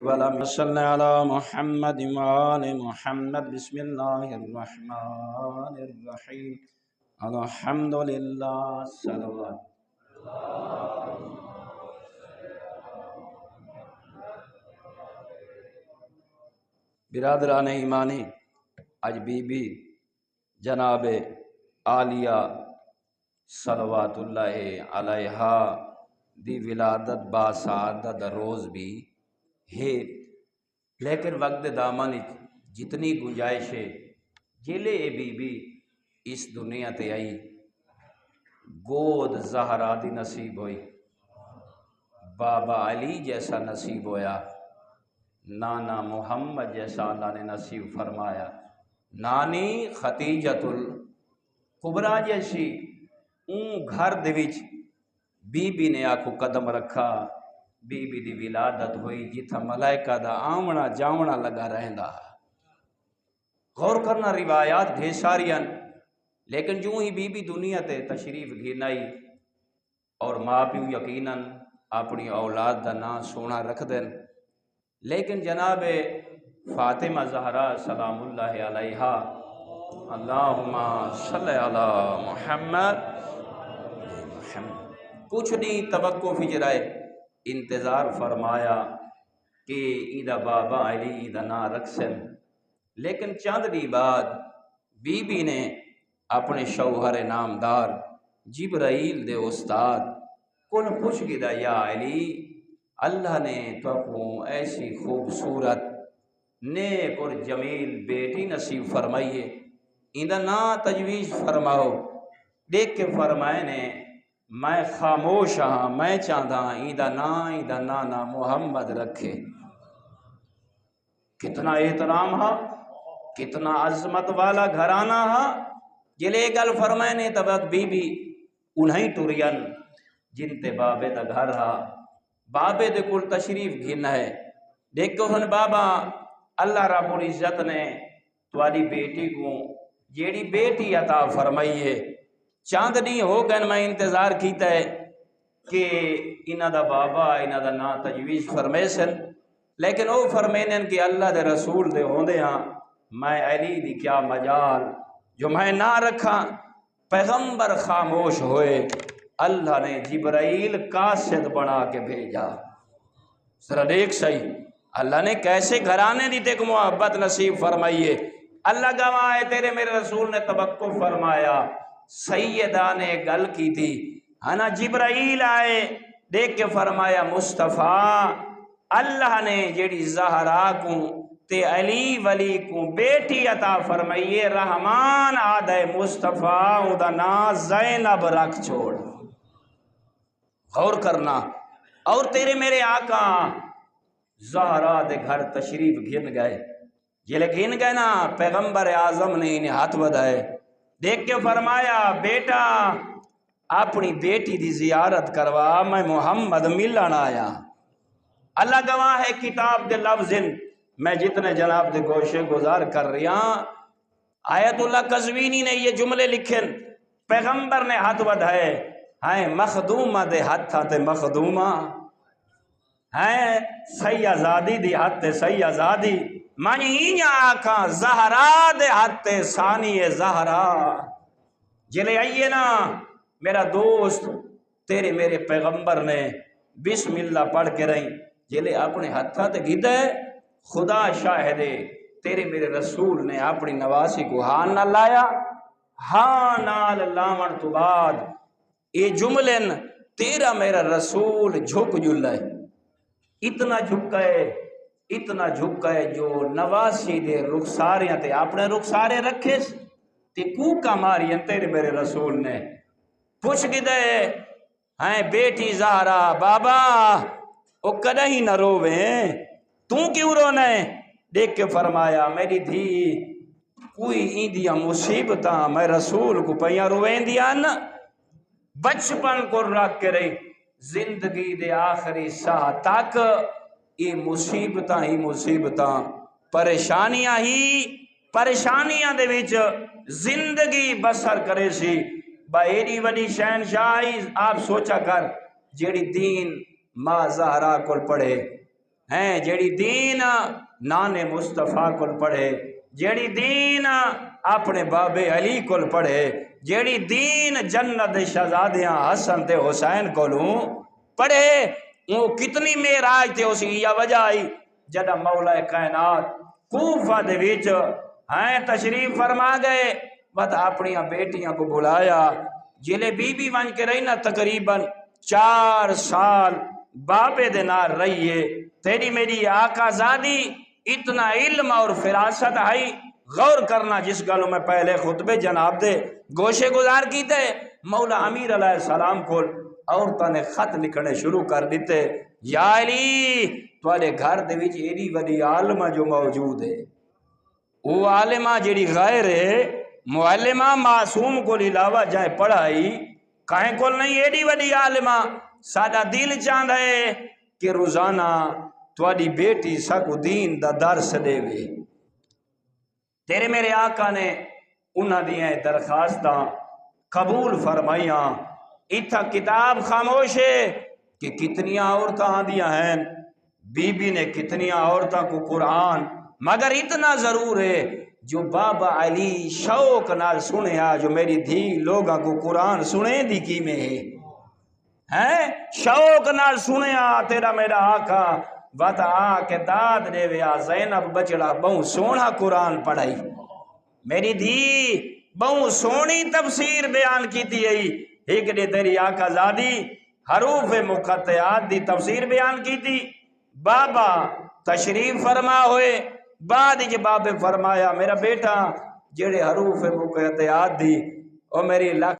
اللهم صل على محمد وآل محمد بسم الله الرحمن الرحيم الحمد لله صلوات برادران ایمانی اج بی بی جناب عالیہ صلوات اللہ علیہا دی ولادت با سعادت روز بھی ہے، لیکن وقت دامن جتنی گنجائش ہے جلے اے بی بی اس دنیا تے آئی گود زہرا دی نصیب ہوئی، بابا علی جیسا نصیب ہویا، نانا محمد جیسا اللہ نے نصیب فرمایا، نانی خدیجۃ الکبریٰ جیسی اون گھر دے وچ بی بی نے آکھو قدم رکھا، بی بی دی ولادت ہوئی جتھا ملائکہ دا آمنا جامنا لگا رہندا۔ غور کرنا روایات ڈھیر ساریاں، لیکن جو ہی بی بی دنیا تے تشریف گھنائی اور ماں پیو یقیناً اپنی اولاد دا نام سونا رکھ دین، لیکن جناب فاطمہ زہرا سلام اللہ علیہا اللہم صلی علی محمد کچھ نہیں توقع فجرائے انتظار فرمایا کہ ایدہ بابا علی ایدہ نا رکھسن، لیکن چند دی بعد بی بی نے اپنے شوہر نامدار جبرائیل دے استاد کن پوچھ گدا یا علی اللہ نے تو کو ایسی خوبصورت نیک اور جمیل بیٹی نصیب فرمائیے، ایدہ نا تجویز فرماؤ۔ دیکھ کے فرمائے نے میں خاموش ہاں، میں چاہتا ہاں ایدہ نا محمد رکھے۔ کتنا احترام ہاں، کتنا عظمت والا گھرانہ ہاں، جلے گل فرمائے نے تبت بی بی انہیں ٹورین جن تے بابے دا گھر ہاں، بابے دے کل تشریف گھن ہے، دیکھو ہن بابا اللہ رب العزت نے توالی بیٹی کو جیڑی بیٹی عطا فرمائیے، چاند نہیں ہو گئے میں انتظار کیتا ہے کہ انہ دا بابا انہ دا نا تجویز فرمیسن، لیکن او فرمینن کہ اللہ دے رسول دے ہوندے ہاں میں علی دی کیا مجال جو میں نہ رکھا۔ پیغمبر خاموش ہوئے، اللہ نے جبرائیل قاصد بنا کے بھیجا۔ ذرا دیکھ صحیح اللہ نے کیسے گھرانے دی تک محبت نصیب فرمائیے۔ اللہ گواہ ہے تیرے میرے رسول نے توقع فرمایا، سیدہ نے گل کی تھی، ہنا جبرائیل آئے دیکھ کے فرمایا مصطفیٰ اللہ نے جیڑی زہرا کو تے علی ولی کو بیٹی عطا فرمائیے، رحمان آدھے مصطفیٰ ادا نا زینب رکھ چھوڑ۔ غور کرنا، اور تیرے میرے آقا زہرا دے گھر تشریف گھن گئے، جلے گھن گئے نا پیغمبر اعظم نے انہیں ہاتھ بدھائے، دیکھ کے فرمایا بیٹا اپنی بیٹی دی زیارت کروا، میں محمد ملن آیا۔ اللہ گواہ ہے کتاب دے لفظ میں جتنے جناب دے گوشے گزار کر رہی ہاں، آیت اللہ قزوینی نے یہ جملے لکھن پیغمبر نے ہاتھ بدھائے ہیں مخدومہ دے ہاتھ تھے مخدومہ ہیں سیازادی دی ہاتھ تے سیازادی منی آکھا زہرا دے ہاتھ تے ثانی زہرا۔ جلے آئیے نا میرا دوست تیرے میرے پیغمبر نے بسم اللہ پڑھ کے رہی، جلے اپنے ہاتھا تے گھدے خدا شاہدے تیرے میرے رسول نے اپنی نواسی کو ہاں نہ لایا، ہاں نال لاون تو بعد اے جملن تیرا میرا رسول جھک جلائے، اتنا جھکے جو نواسی دے رخساریاں تے اپنے رخسارے رکھے تے کوکا مارین تیرے میرے رسول نے پوچھ گدے ہیں بیٹی زہرا بابا او کدہ ہی نہ رووے تو کیوں رونے؟ دیکھ کے فرمایا میری دھی کوئی ایندیا مصیبتاں میں رسول کو پہیاں روین دیا نا، بچپن کو رکھ کے رہی زندگی دے آخری ساہ تک یہ مصیبتاں ہی مصیبتاں پریشانیاں ہی پریشانیاں دے وچ زندگی بسر کرے سی۔ با ایڈی وڈی شہنشاہی آپ سوچا کر جیڑی دین ماں زہرا کول پڑھے ہیں جیڑی دین نانے مصطفیٰ کل پڑھے، جیڑی دین اپنے بابے علی کل پڑھے، جیڑی دین جنت شہزادیاں حسن تے حسین کولوں پڑھے، وہ کتنی معراج تے اسی یا وجہ آئی جدہ مولا کائنات کوفہ دے وچ ہیں تشریف فرما گئے، بات اپنی بیٹیاں کو بلایا، جلے بی بی ون کے رہی نا تقریباً 4 سال بابے دے نار رہیے، تیری میری آقا زادی اتنا علم اور فراست آئی، غور کرنا جس گلوں میں پہلے خطبے جناب دے گوشے گزار کی تے مولا امیر علیہ السلام کو عورتوں نے خط لکھنے شروع کر دیتے، یا علی توالے گھر دے وچ ایڈی وڈی عالمہ جو موجود ہے، وہ عالمہ جیڑی غیر ہے معلمہ معصوم کو علاوہ جائے پڑھائی کہیں کول نہیں، ایڈی وڈی عالمہ سادہ دل چاند ہے کہ روزانہ تواڈی بیٹی سکو دین دا درس دے وے۔ تیرے میرے آقا نے انہاں دیاں درخواستاں قبول فرمائیاں، اتھا کتاب خاموش ہے کہ کتنیاں عورتاں آندیاں ہیں، بی بی نے کتنیاں عورتاں کو قرآن، مگر اتنا ضرور ہے جو بابا علی شوق نال سنیا، جو میری دھی لوگاں کو قرآن سنے دی کی میں ہے شوق نال سنیا تیرا میرا آقا وات آ کے داد دے ویا زینب بچڑا بہوں سونا قرآن پڑھائی، میری دھی بہوں سونی تفسیر بیان کیتی ہے، ایک دے تیری آقا زادی حروف مقطعات دی تفسیر بیان کیتی، بابا تشریف فرما ہوئے بعد جب بابے فرمایا میرا بیٹا جڑے حروف مقطعات دی او میری